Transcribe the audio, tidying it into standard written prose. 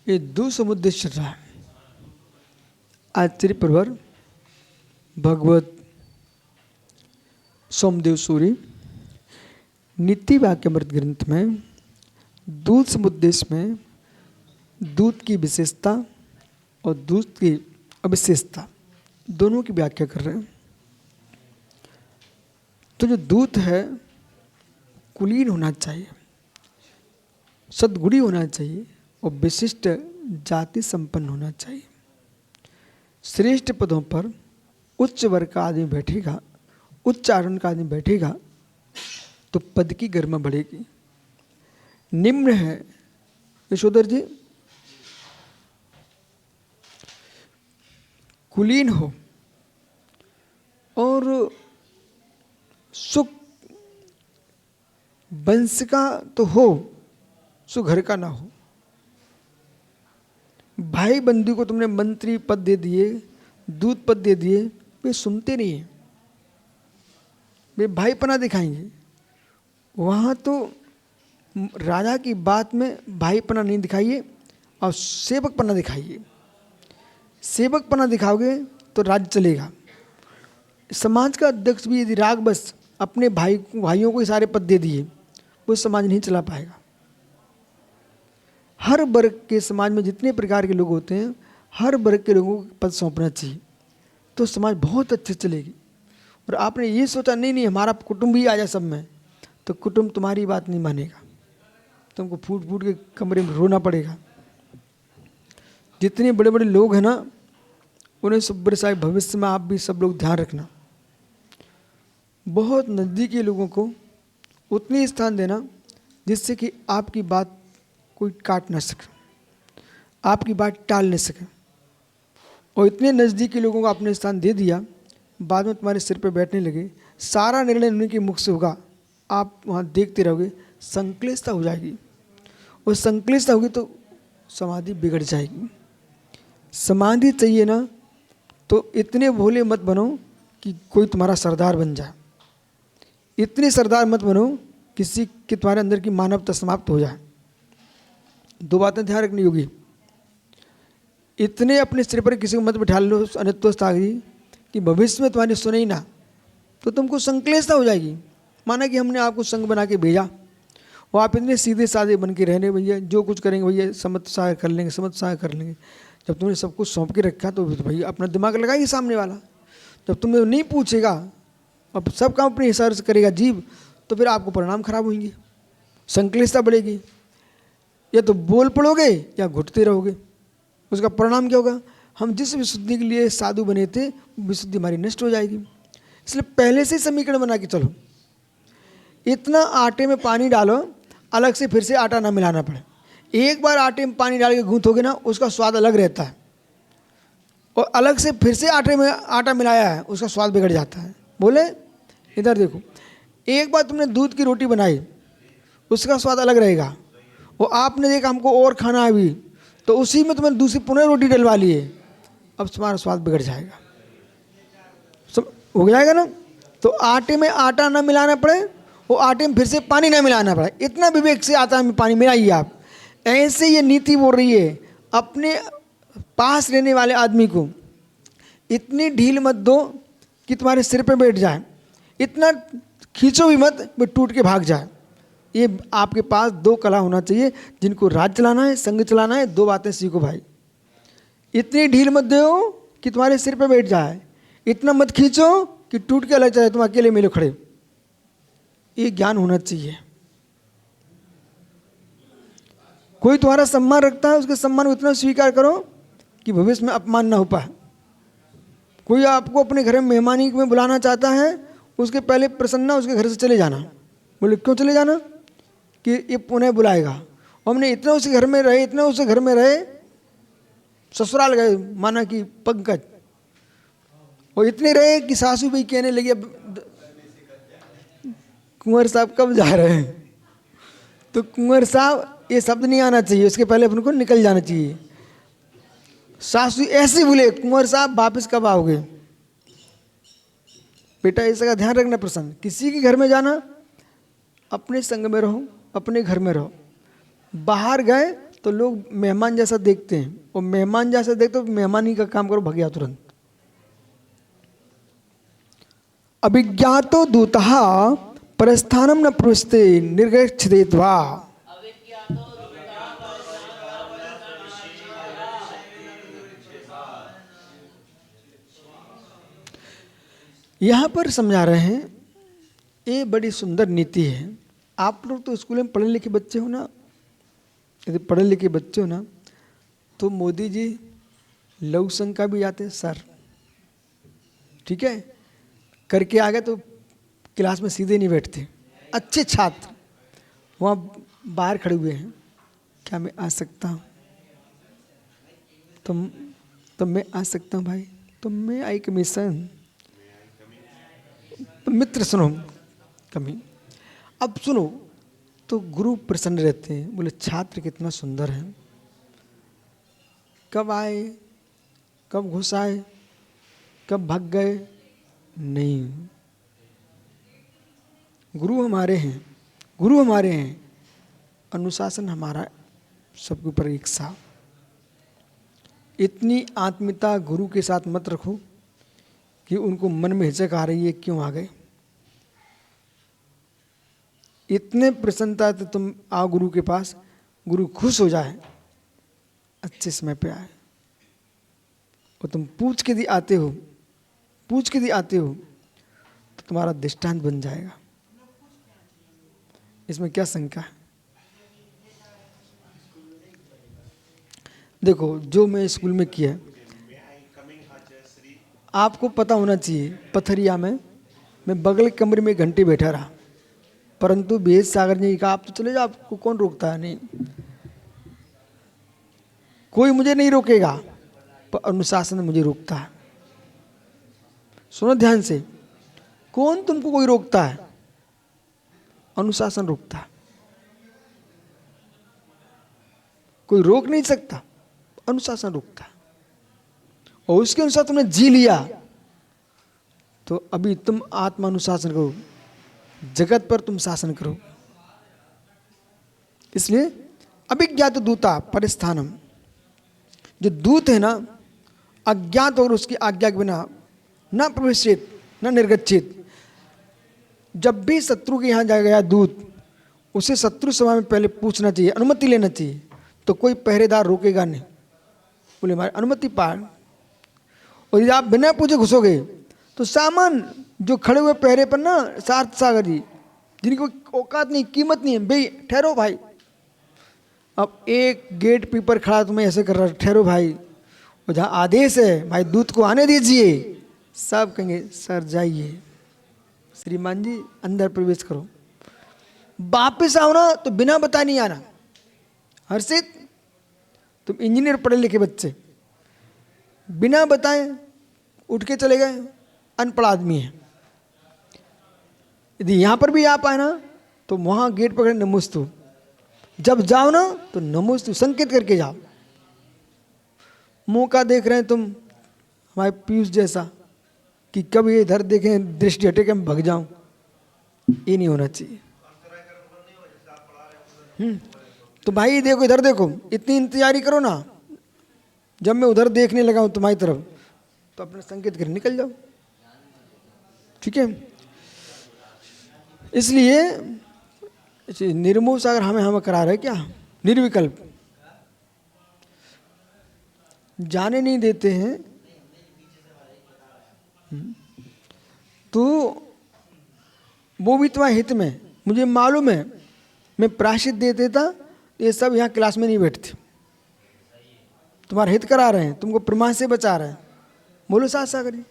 ये दूसरा चल रहा है। आचार्य प्रवर भगवत सोमदेव सूरी नीति वाक्यामृत ग्रंथ में दूध समुद्देश में दूध की विशेषता और दूध की अविशेषता दोनों की व्याख्या कर रहे हैं। तो जो दूध है कुलीन होना चाहिए, सद्गुणी होना चाहिए और विशिष्ट जाति संपन्न होना चाहिए। श्रेष्ठ पदों पर उच्च वर्ग का आदमी बैठेगा, उच्च आचरण का आदमी बैठेगा तो पद की गरिमा बढ़ेगी। निम्न है यशोधर जी, कुलीन हो और सुख वंश का तो हो, सो घर का ना हो। भाई बंधु को तुमने मंत्री पद दे दिए, दूत पद दे दिए, वे सुनते नहीं है, वे भाईपना दिखाएंगे। वहाँ तो राजा की बात में भाईपना नहीं दिखाइए और सेवकपना दिखाइए। सेवकपना दिखाओगे तो राज्य चलेगा। समाज का अध्यक्ष भी यदि राग बस अपने भाइयों को ही सारे पद दे दिए, वो समाज नहीं चला पाएगा। हर वर्ग के समाज में जितने प्रकार के लोग होते हैं, हर वर्ग के लोगों को पद सौंपना चाहिए तो समाज बहुत अच्छे चलेगी। और आपने ये सोचा नहीं हमारा कुटुंब ही आ जाए सब में, तो कुटुंब तुम्हारी बात नहीं मानेगा, तुमको फूट फूट के कमरे में रोना पड़ेगा। जितने बड़े बड़े लोग हैं ना, उन्हें सुब्र साहब भविष्य में आप भी सब लोग ध्यान रखना। बहुत नज़दीकी लोगों को उतनी स्थान देना जिससे कि आपकी बात कोई काट ना सके, आपकी बात टाल नहीं सके। और इतने नज़दीकी लोगों को आपने स्थान दे दिया, बाद में तुम्हारे सिर पे बैठने लगे, सारा निर्णय उन्हीं के मुख से होगा, आप वहाँ देखते रहोगे, संक्लिष्टता हो जाएगी। और संक्लिष्टता होगी तो समाधि बिगड़ जाएगी। समाधि चाहिए ना तो इतने भोले मत बनो कि कोई तुम्हारा सरदार बन जाए, इतने सरदार मत बनो किसी कि तुम्हारे अंदर की मानवता समाप्त हो जाए। दो बातें ध्यान रखनी होगी। इतने अपने सिर पर किसी को मत बिठा लो अनित्वस्तागी कि भविष्य में तुम्हारी सुने ही ना, तो तुमको संक्लेशता हो जाएगी। माना कि हमने आपको संग बना के भेजा और आप इतने सीधे साधे बन के रहने, भैया जो कुछ करेंगे भैया समझ सहाय कर लेंगे, समझ सहाय कर लेंगे। जब तुमने सब कुछ सौंप के रखा तो भैया अपना दिमाग लगाइए सामने वाला। जब तुम्हें नहीं पूछेगा, अब सब काम अपने हिसाब से करेगा जीव, तो फिर आपको परिणाम खराब होंगे, संक्लिष्टता बढ़ेगी। या तो बोल पड़ोगे या घुटते रहोगे, उसका परिणाम क्या होगा? हम जिस विशुद्धि के लिए साधु बने थे, विशुद्धि हमारी नष्ट हो जाएगी। इसलिए पहले से समीकरण बना के चलो। इतना आटे में पानी डालो, अलग से फिर से आटा ना मिलाना पड़े। एक बार आटे में पानी डाल के गूंथोगे ना, उसका स्वाद अलग रहता है, और अलग से फिर से आटे में आटा मिलाया है, उसका स्वाद बिगड़ जाता है। बोले इधर देखो, एक बार तुमने दूध की रोटी बनाई, उसका स्वाद अलग रहेगा, और आपने देखा हमको और खाना है अभी, तो उसी में तुमने दूसरी पुनः रोटी डलवा लिए, अब तुम्हारा स्वाद बिगड़ जाएगा। सब हो जाएगा ना। तो आटे में आटा ना मिलाना पड़े, वो आटे में फिर से पानी ना मिलाना पड़े, इतना विवेक से आटा में पानी मिलाइए आप। ऐसे ये नीति बोल रही है, अपने पास रहने वाले आदमी को इतनी ढील मत दो कि तुम्हारे सिर पे बैठ जाए, इतना खींचो भी मत वो टूट के भाग जाए। ये आपके पास दो कला होना चाहिए, जिनको राज चलाना है, संग चलाना है। दो बातें सीखो भाई। इतनी ढील मत दो कि तुम्हारे सिर पे बैठ जाए, इतना मत खींचो कि टूट के अलग जाए, तुम अकेले मिलो खड़े। ये ज्ञान होना चाहिए। कोई तुम्हारा सम्मान रखता है, उसके सम्मान को इतना स्वीकार करो कि भविष्य में अपमान ना हो पाए। कोई आपको अपने घर में मेहमानी में बुलाना चाहता है, उसके पहले प्रसन्ना उसके घर से चले जाना। बोले क्यों चले जाना? कि ये पुनः बुलाएगा। और हमने इतना उसके घर में रहे, इतना उसके घर में रहे, ससुराल गए माना कि पंकज, और इतने रहे कि सासू भी कहने लगी अब कुंवर साहब कब जा रहे हैं। तो कुंवर साहब ये शब्द नहीं आना चाहिए, उसके पहले अपन को निकल जाना चाहिए। सासू ऐसे बोले कुंवर साहब वापस कब आओगे? बेटा इसका ध्यान रखना। प्रसन्न किसी के घर में जाना अपने संग में रहो, अपने घर में रहो। बाहर गए तो लोग मेहमान जैसा देखते हैं, और मेहमान जैसा देखते हो तो मेहमान ही का काम करो, भग जाओ तुरंत। अभिज्ञातो दूतः परस्थानम न प्रविशते निर्गच्छेद्वा। यहाँ पर समझा रहे हैं, ये बड़ी सुंदर नीति है। आप लोग तो स्कूल में पढ़े लिखे बच्चे हो ना, यदि पढ़े लिखे बच्चे हो ना, तो मोदी जी लघु संघ का भी जाते सर, ठीक है, करके आ गए तो क्लास में सीधे नहीं बैठते। अच्छे छात्र वहाँ बाहर खड़े हुए हैं, क्या मैं आ सकता हूँ? तो मैं आ सकता हूँ भाई, तो मैं आई कमीशन। तो मित्र सुनो कमी, अब सुनो तो गुरु प्रसन्न रहते हैं, बोले छात्र कितना सुंदर है, कब आए, कब घुस आए, कब भाग गए, नहीं, गुरु हमारे हैं, गुरु हमारे हैं, अनुशासन हमारा सबके ऊपर एक सा। इतनी आत्मीयता गुरु के साथ मत रखो कि उनको मन में हिचक आ रही है, क्यों आ गए। इतने प्रसन्नता से तुम आओ गुरु के पास, गुरु खुश हो जाए, अच्छे समय पे आए, और तुम पूछ के दी आते हो, पूछ के दी आते हो, तो तुम्हारा दृष्टांत बन जाएगा। इसमें क्या शंका है? देखो जो मैं स्कूल में किया, आपको पता होना चाहिए, पथरिया में मैं बगल के कमरे में घंटे बैठा रहा, परंतु वेद सागर ने कहा आप तो चले जाओ, आपको कौन रोकता है? नहीं, कोई मुझे नहीं रोकेगा, पर अनुशासन मुझे रोकता है। सुनो ध्यान से, कौन तुमको कोई रोकता है? अनुशासन रोकता है। कोई रोक नहीं सकता, अनुशासन रोकता है। और उसके अनुसार तुमने जी लिया तो अभी तुम आत्मा अनुशासन करो, जगत पर तुम शासन करो। इसलिए अभिज्ञात दूता परिस्थानम, जो दूत है ना, अज्ञात और उसकी आज्ञा के बिना न प्रवेशित न निर्गच्छित। जब भी शत्रु के यहाँ जा गया दूत, उसे शत्रु सभा में पहले पूछना चाहिए, अनुमति लेना चाहिए, तो कोई पहरेदार रोकेगा नहीं, बोले हमारी अनुमति पार। और यदि आप बिना पूछे घुसोगे तो सामान जो खड़े हुए पहरे पर ना, सार्थ सागर जी, जिनकी कोई औकात नहीं, कीमत नहीं है, भाई ठहरो भाई। अब एक गेट पीपर खड़ा तुम्हें ऐसे कर रहा, ठहरो भाई, और जहाँ आदेश है भाई दूत को आने दीजिए, सब कहेंगे सर जाइए, श्रीमान जी अंदर प्रवेश करो। वापिस आओ ना तो बिना बताए नहीं आना। हर्षित, तुम इंजीनियर पढ़े लिखे बच्चे, बिना बताए उठ के चले गए, अनपढ़ आदमी है। यदि यहाँ पर भी आप आए ना तो वहाँ गेट पकड़े नमोस्तु, जब जाओ ना तो नमोस्तु संकेत करके जाओ। मौका देख रहे हैं तुम हमारे पीयूष जैसा कि कब ये इधर देखें दृष्टि हटे के मैं भग जाऊं, ये नहीं होना चाहिए। तो भाई देखो इधर देखो, इतनी इंतजारी करो ना, जब मैं उधर देखने लगा हूं तुम्हारी तरफ तो अपने संकेत कर निकल जाओ, ठीक है। इसलिए निर्मोह सागर हमें करा रहे क्या, निर्विकल्प जाने नहीं देते हैं। तो वो भी तुम्हारे हित में, मुझे मालूम है, मैं प्रायश्चित दे देता, ये सब यहाँ क्लास में नहीं बैठते। तुम्हारा हित करा रहे हैं, तुमको प्रमाण से बचा रहे हैं, बोलो साथ सागर जी।